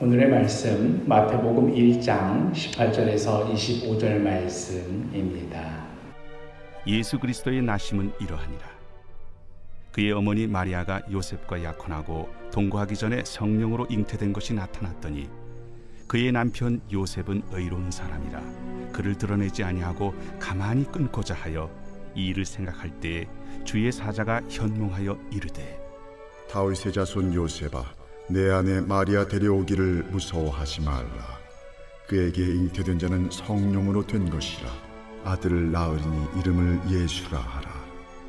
오늘의 말씀 마태복음 1장 18절에서 25절 말씀입니다. 예수 그리스도의 나심은 이러하니라. 그의 어머니 마리아가 요셉과 약혼하고 동거하기 전에 성령으로 잉태된 것이 나타났더니 그의 남편 요셉은 의로운 사람이라 그를 드러내지 아니하고 가만히 끊고자 하여 이 일을 생각할 때에 주의 사자가 현몽하여 이르되 다윗의 자손 요셉아, 내 아내 마리아 데려오기를 무서워하지 말라. 그에게 잉태된 자는 성령으로 된 것이라. 아들을 낳으리니 이름을 예수라 하라.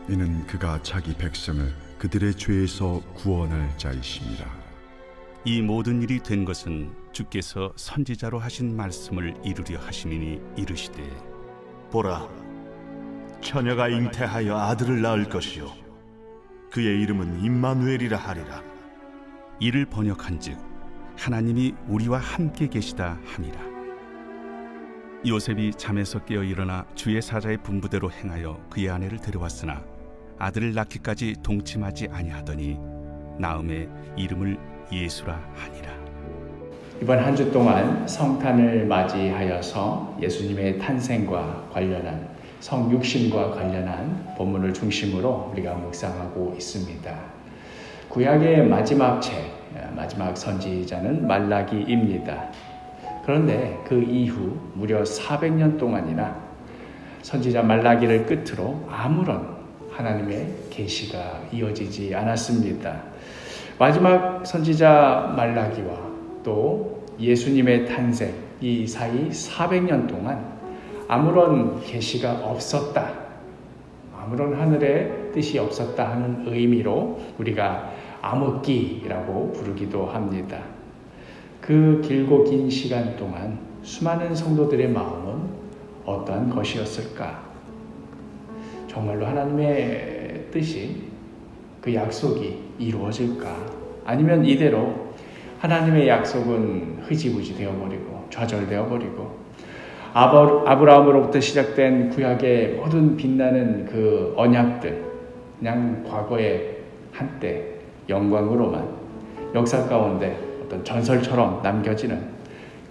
이는 그가 자기 백성을 그들의 죄에서 구원할 자이심이라. 이 모든 일이 된 것은 주께서 선지자로 하신 말씀을 이루려 하시니니 이르시되 보라, 처녀가 잉태하여 아들을 낳을 것이요 그의 이름은 임마누엘이라 하리라. 이를 번역한즉 하나님이 우리와 함께 계시다 함이라. 요셉이 잠에서 깨어 일어나 주의 사자의 분부대로 행하여 그의 아내를 데려왔으나 아들을 낳기까지 동침하지 아니하더니 나음에 이름을 예수라 하니라. 이번 한 주 동안 성탄을 맞이하여서 예수님의 탄생과 관련한 성육신과 관련한 본문을 중심으로 우리가 묵상하고 있습니다. 구약의 마지막 마지막 선지자는 말라기입니다. 그런데 그 이후 무려 400년 동안이나 선지자 말라기를 끝으로 아무런 하나님의 계시가 이어지지 않았습니다. 마지막 선지자 말라기와 또 예수님의 탄생, 이 사이 400년 동안 아무런 계시가 없었다, 아무런 하늘의 뜻이 없었다 하는 의미로 우리가 암흑기라고 부르기도 합니다. 그 길고 긴 시간 동안 수많은 성도들의 마음은 어떠한 것이었을까? 정말로 하나님의 뜻이, 그 약속이 이루어질까? 아니면 이대로 하나님의 약속은 흐지부지 되어버리고 좌절되어버리고 아브라함으로부터 시작된 구약의 모든 빛나는 그 언약들, 그냥 과거의 한때 영광으로만 역사 가운데 어떤 전설처럼 남겨지는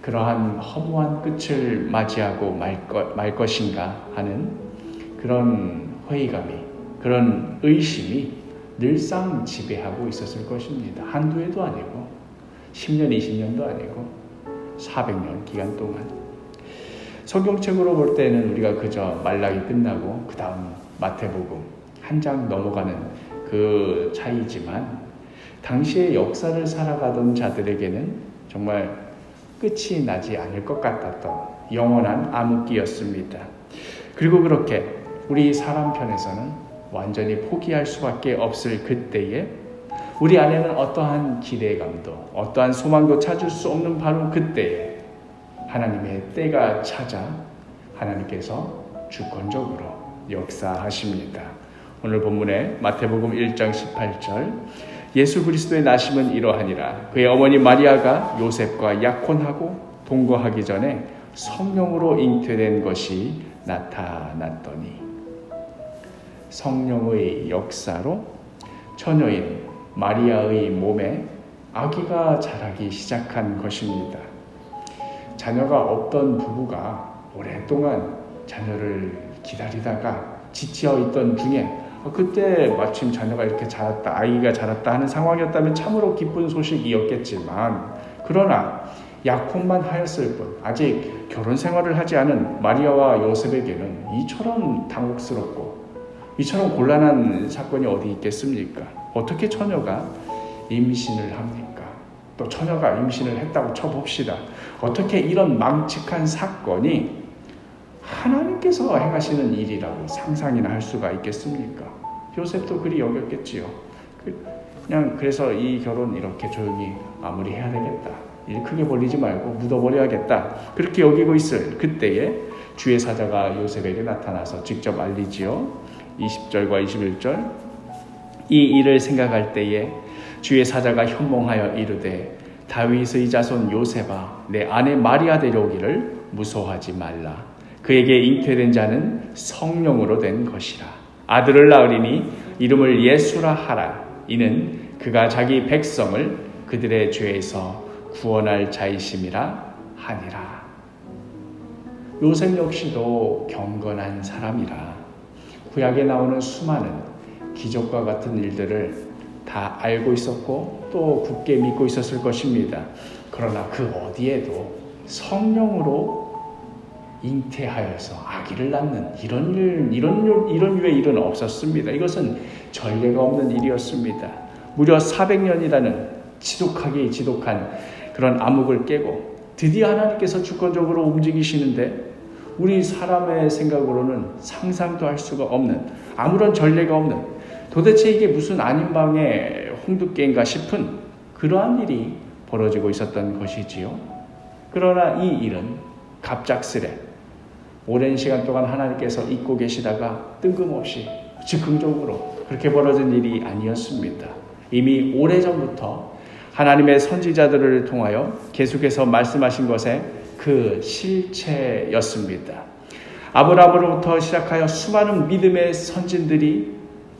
그러한 허무한 끝을 맞이하고 말 것인가 하는 그런 회의감이, 그런 의심이 늘상 지배하고 있었을 것입니다. 한두 해도 아니고 10년, 20년도 아니고 400년 기간 동안. 성경책으로 볼 때는 우리가 그저 말라기 끝나고 그 다음 마태복음 한 장 넘어가는 그 차이지만 당시의 역사를 살아가던 자들에게는 정말 끝이 나지 않을 것 같았던 영원한 암흑기였습니다. 그리고 그렇게 우리 사람 편에서는 완전히 포기할 수밖에 없을 그때에 우리 안에는 어떠한 기대감도 어떠한 소망도 찾을 수 없는 바로 그때에 하나님의 때가 찾아 하나님께서 주권적으로 역사하십니다. 오늘 본문의 마태복음 1장 18절, 예수 그리스도의 나심은 이러하니라. 그의 어머니 마리아가 요셉과 약혼하고 동거하기 전에 성령으로 잉태된 것이 나타났더니, 성령의 역사로 처녀인 마리아의 몸에 아기가 자라기 시작한 것입니다. 자녀가 없던 부부가 오랫동안 자녀를 기다리다가 지쳐 있던 중에 그때 마침 자녀가 이렇게 자랐다, 아이가 자랐다 하는 상황이었다면 참으로 기쁜 소식이었겠지만, 그러나 약혼만 하였을 뿐 아직 결혼 생활을 하지 않은 마리아와 요셉에게는 이처럼 당혹스럽고 이처럼 곤란한 사건이 어디 있겠습니까? 어떻게 처녀가 임신을 합니까? 또 처녀가 임신을 했다고 쳐봅시다. 어떻게 이런 망측한 사건이 하나님께서 행하시는 일이라고 상상이나 할 수가 있겠습니까? 요셉도 그리 여겼겠지요. 그냥 그래서 이 결혼 이렇게 조용히 마무리해야 되겠다, 일 크게 벌리지 말고 묻어버려야겠다, 그렇게 여기고 있을 그때에 주의 사자가 요셉에게 나타나서 직접 알리지요. 20절과 21절, 이 일을 생각할 때에 주의 사자가 현몽하여 이르되 다윗의 자손 요셉아, 내 아내 마리아 데려오기를 무서워하지 말라. 그에게 잉태된 자는 성령으로 된 것이라. 아들을 낳으리니 이름을 예수라 하라. 이는 그가 자기 백성을 그들의 죄에서 구원할 자이심이라 하니라. 요셉 역시도 경건한 사람이라 구약에 나오는 수많은 기적과 같은 일들을 다 알고 있었고 또 굳게 믿고 있었을 것입니다. 그러나 그 어디에도 성령으로 잉태하여서 아기를 낳는 이런 유의 일은 없었습니다. 이것은 전례가 없는 일이었습니다. 무려 400년이라는 지독한 그런 암흑을 깨고 드디어 하나님께서 주권적으로 움직이시는데 우리 사람의 생각으로는 상상도 할 수가 없는, 아무런 전례가 없는, 도대체 이게 무슨 아닌방의 홍두깨인가 싶은 그러한 일이 벌어지고 있었던 것이지요. 그러나 이 일은 갑작스레 오랜 시간 동안 하나님께서 잊고 계시다가 뜬금없이 즉흥적으로 그렇게 벌어진 일이 아니었습니다. 이미 오래전부터 하나님의 선지자들을 통하여 계속해서 말씀하신 것의 그 실체였습니다. 아브라함으로부터 시작하여 수많은 믿음의 선진들이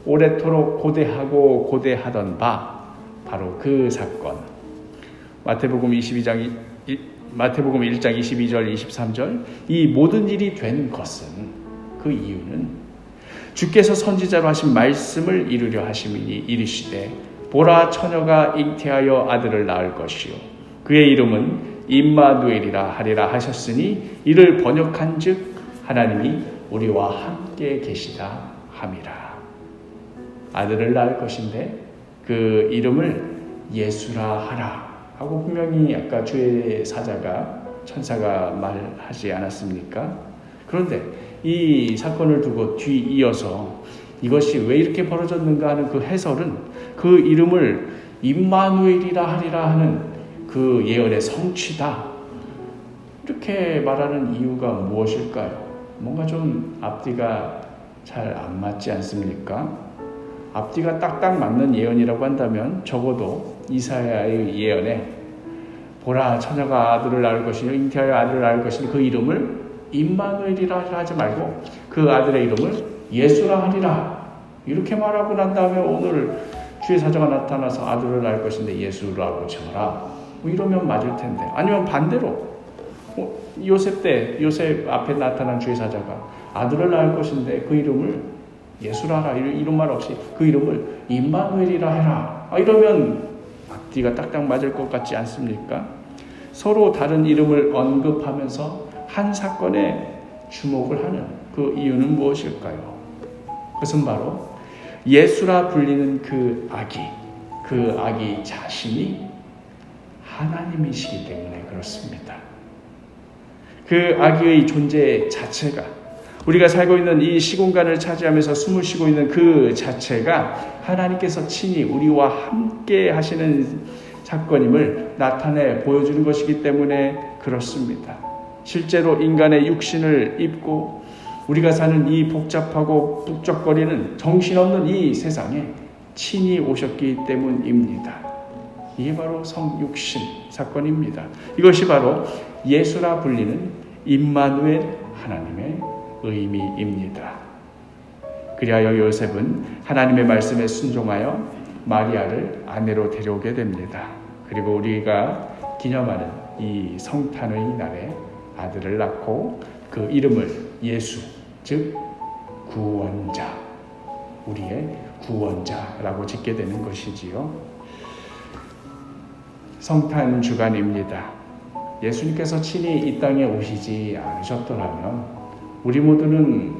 오래도록 고대하던 바 바로 그 사건, 마태복음 1장 22절 23절, 이 모든 일이 된 것은, 그 이유는 주께서 선지자로 하신 말씀을 이루려 하심이니 이르시되 보라, 처녀가 잉태하여 아들을 낳을 것이요 그의 이름은 임마누엘이라 하리라 하셨으니 이를 번역한즉 하나님이 우리와 함께 계시다 함이라. 아들을 낳을 것인데 그 이름을 예수라 하라 하고 분명히 아까 주의 사자가, 천사가 말하지 않았습니까? 그런데 이 사건을 두고 뒤이어서 이것이 왜 이렇게 벌어졌는가 하는 그 해설은 그 이름을 임마누엘이라 하리라 하는 그 예언의 성취다, 이렇게 말하는 이유가 무엇일까요? 뭔가 좀 앞뒤가 잘 안 맞지 않습니까? 앞뒤가 딱딱 맞는 예언이라고 한다면 적어도 이사야의 예언에 보라, 처녀가 아들을 낳을 것이니 잉태하여 아들을 낳을 것이니 그 이름을 임마누엘이라 하지 말고 그 아들의 이름을 예수라 하리라, 이렇게 말하고 난 다음에 오늘 주의 사자가 나타나서 아들을 낳을 것인데 예수라고 정하라, 뭐 이러면 맞을 텐데, 아니면 반대로 요셉 앞에 나타난 주의 사자가 아들을 낳을 것인데 그 이름을 예수라 하라, 이런 말 없이 그 이름을 임마누엘이라 해라, 이러면 앞뒤가 딱딱 맞을 것 같지 않습니까? 서로 다른 이름을 언급하면서 한 사건에 주목을 하는 그 이유는 무엇일까요? 그것은 바로 예수라 불리는 그 아기 자신이 하나님이시기 때문에 그렇습니다. 그 아기의 존재 자체가, 우리가 살고 있는 이 시공간을 차지하면서 숨을 쉬고 있는 그 자체가 하나님께서 친히 우리와 함께 하시는 사건임을 나타내 보여주는 것이기 때문에 그렇습니다. 실제로 인간의 육신을 입고 우리가 사는 이 복잡하고 북적거리는 정신없는 이 세상에 친히 오셨기 때문입니다. 이게 바로 성육신 사건입니다. 이것이 바로 예수라 불리는 임마누엘, 하나님의 의미입니다. 그리하여 요셉은 하나님의 말씀에 순종하여 마리아를 아내로 데려오게 됩니다. 그리고 우리가 기념하는 이 성탄의 날에 아들을 낳고 그 이름을 예수, 즉 구원자, 우리의 구원자라고 짓게 되는 것이지요. 성탄 주간입니다. 예수님께서 친히 이 땅에 오시지 않으셨더라면 우리 모두는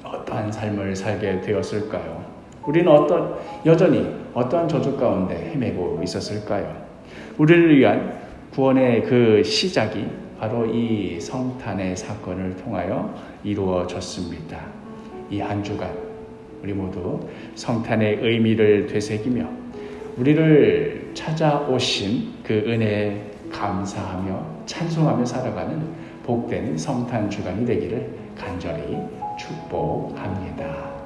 어떠한 삶을 살게 되었을까요? 우리는 여전히 어떠한 저주 가운데 헤매고 있었을까요? 우리를 위한 구원의 그 시작이 바로 이 성탄의 사건을 통하여 이루어졌습니다. 이 한 주간 우리 모두 성탄의 의미를 되새기며 우리를 찾아오신 그 은혜에 감사하며 찬송하며 살아가는 복된 성탄 주간이 되기를 간절히 축복합니다.